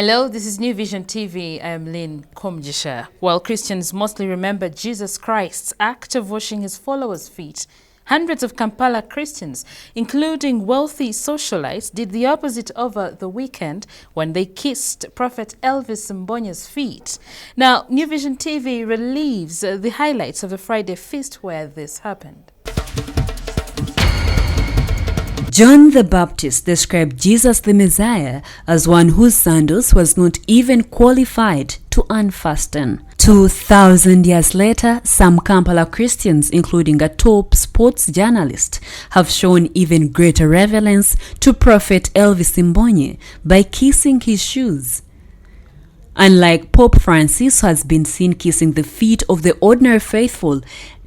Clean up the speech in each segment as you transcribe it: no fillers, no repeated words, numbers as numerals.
Hello, this is New Vision TV. I'm Lynn Komjisha. While Christians mostly remember Jesus Christ's act of washing his followers' feet, hundreds of Kampala Christians, including wealthy socialites, did the opposite over the weekend when they kissed Prophet Elvis Mbonye's feet. Now, New Vision TV relieves the highlights of the Friday feast where this happened. John the Baptist described Jesus the Messiah as one whose sandals was not even qualified to unfasten. 2,000 years later, some Kampala Christians, including a top sports journalist, have shown even greater reverence to Prophet Elvis Mbonye by kissing his shoes. Unlike Pope Francis, who has been seen kissing the feet of the ordinary faithful,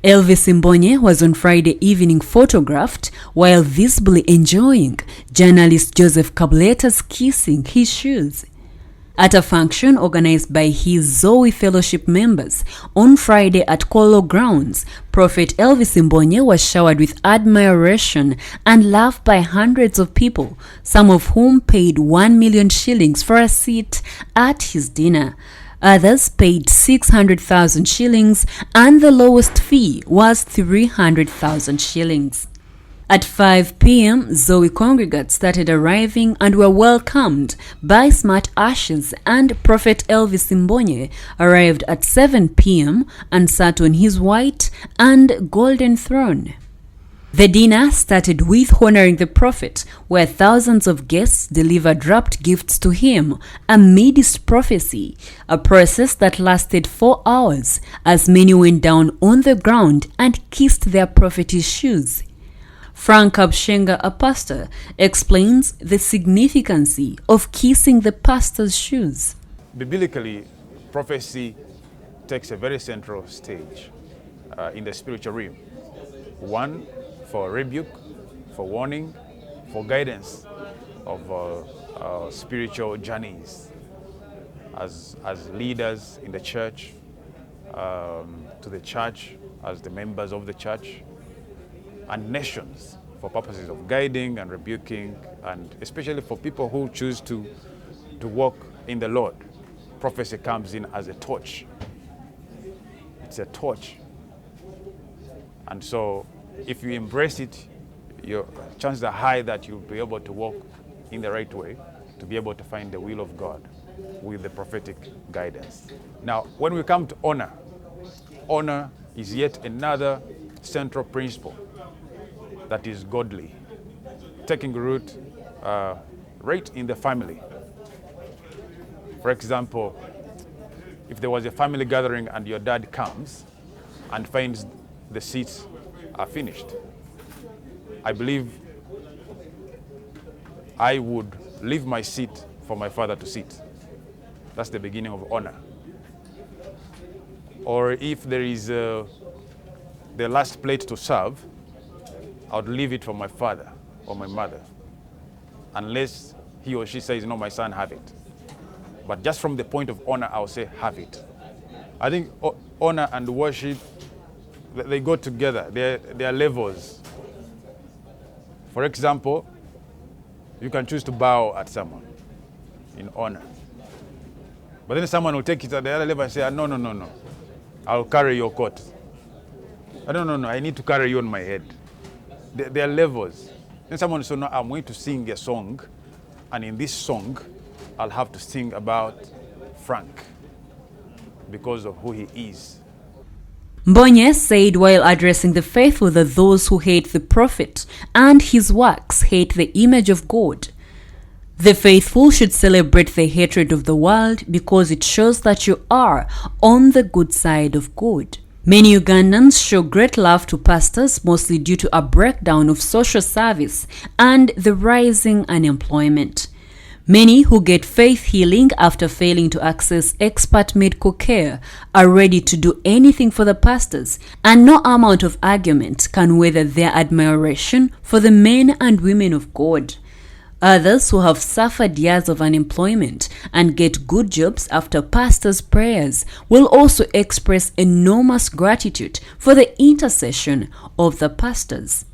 Elvis Mbonye was on Friday evening photographed while visibly enjoying journalist Joseph Kabuleta's kissing his shoes. At a function organized by his Zoe Fellowship members on Friday at Kolo Grounds, Prophet Elvis Mbonye was showered with admiration and love by hundreds of people, some of whom paid 1 million shillings for a seat at his dinner. Others paid 600,000 shillings, and the lowest fee was 300,000 shillings. At 5 p.m., Zoe congregates started arriving and were welcomed by smart ushers, and Prophet Elvis Mbonye arrived at 7 p.m. and sat on his white and golden throne. The dinner started with honoring the prophet, where thousands of guests delivered wrapped gifts to him amidst prophecy, a process that lasted 4 hours as many went down on the ground and kissed their prophet's shoes. Frank Abshenga, a pastor, explains the significance of kissing the pastor's shoes. Biblically, prophecy takes a very central stage in the spiritual realm. One, for rebuke, for warning, for guidance of spiritual journeys as leaders in the church, to the church as the members of the church, and nations for purposes of guiding and rebuking, and especially for people who choose to walk in the Lord. Prophecy comes in as a torch. It's a torch. And so if you embrace it, your chances are high that you'll be able to walk in the right way, to be able to find the will of God with the prophetic guidance. Now, when we come to honor, honor is yet another central principle that is godly, taking root right in the family. For example, if there was a family gathering and your dad comes and finds the seats are finished, I believe I would leave my seat for my father to sit. That's the beginning of honor. Or if there is the last plate to serve, I would leave it for my father or my mother, unless he or she says, no, my son, have it. But just from the point of honor, I'll say, have it. I think honor and worship, they go together. They are levels. For example, you can choose to bow at someone in honor. But then someone will take it at the other level and say, no. I'll carry your coat. No, I need to carry you on my head. There are levels. Then someone will say, no, I'm going to sing a song, and in this song, I'll have to sing about Frank because of who he is. Mbonye said while addressing the faithful that those who hate the prophet and his works hate the image of God. The faithful should celebrate the hatred of the world because it shows that you are on the good side of God. Many Ugandans show great love to pastors, mostly due to a breakdown of social service and the rising unemployment. Many who get faith healing after failing to access expert medical care are ready to do anything for the pastors, and no amount of argument can weather their admiration for the men and women of God. Others who have suffered years of unemployment and get good jobs after pastors' prayers will also express enormous gratitude for the intercession of the pastors.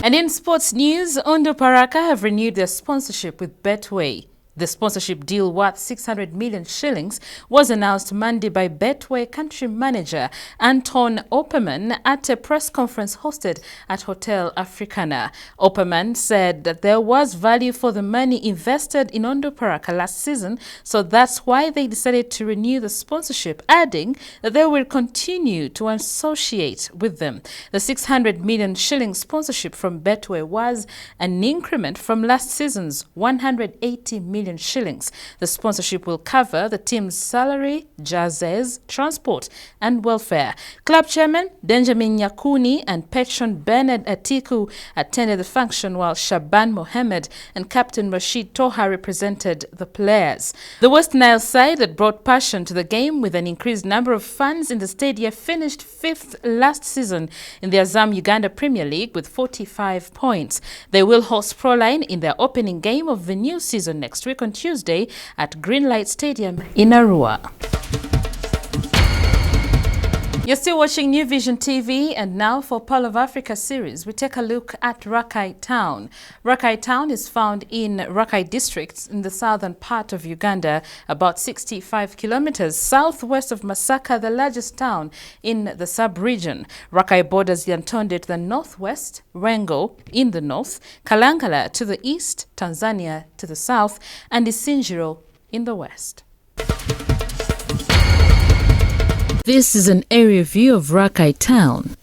And in sports news, Ondo Paraka have renewed their sponsorship with Betway. The sponsorship deal worth 600 million shillings was announced Monday by Betway country manager Anton Opperman at a press conference hosted at Hotel Africana. Opperman said that there was value for the money invested in Ondo Paraka last season, so that's why they decided to renew the sponsorship, adding that they will continue to associate with them. The 600 million shilling sponsorship from Betway was an increment from last season's 180 million shillings. The sponsorship will cover the team's salary, jerseys, transport and welfare. Club chairman Benjamin Nyakuni and patron Bernard Atiku attended the function, while Shaban Mohammed and captain Rashid Toha represented the players. The West Nile side that brought passion to the game with an increased number of fans in the stadium finished 5th last season in the Azam Uganda Premier League with 45 points. They will host Proline in their opening game of the new season next week on Tuesday at Greenlight Stadium in Arua. You're still watching New Vision TV, and now for Pearl of Africa series, we take a look at Rocka Town. Rocka Town is found in Rocka district in the southern part of Uganda, about 65 kilometers southwest of Masaka, the largest town in the sub-region. Rocka borders Yantonde to the northwest, Rengo in the north, Kalangala to the east, Tanzania to the south, and Isinjiro in the west. This is an area view of Rocka Town.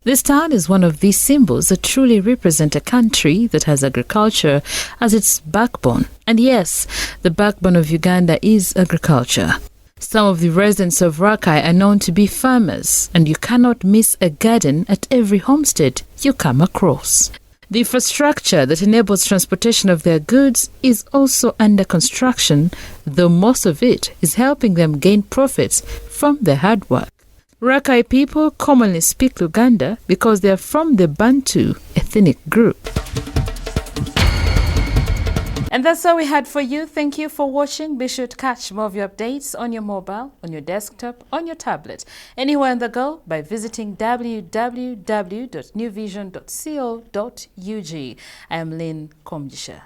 This town is one of these symbols that truly represent a country that has agriculture as its backbone. And yes, the backbone of Uganda is agriculture. Some of the residents of Rocka are known to be farmers, and you cannot miss a garden at every homestead you come across. The infrastructure that enables transportation of their goods is also under construction, though most of it is helping them gain profits from their hard work. Rocka people commonly speak Luganda because they are from the Bantu ethnic group. And that's all we had for you. Thank you for watching. Be sure to catch more of your updates on your mobile, on your desktop, on your tablet, anywhere in the world by visiting www.newvision.co.ug. I am Lynn Komjisha.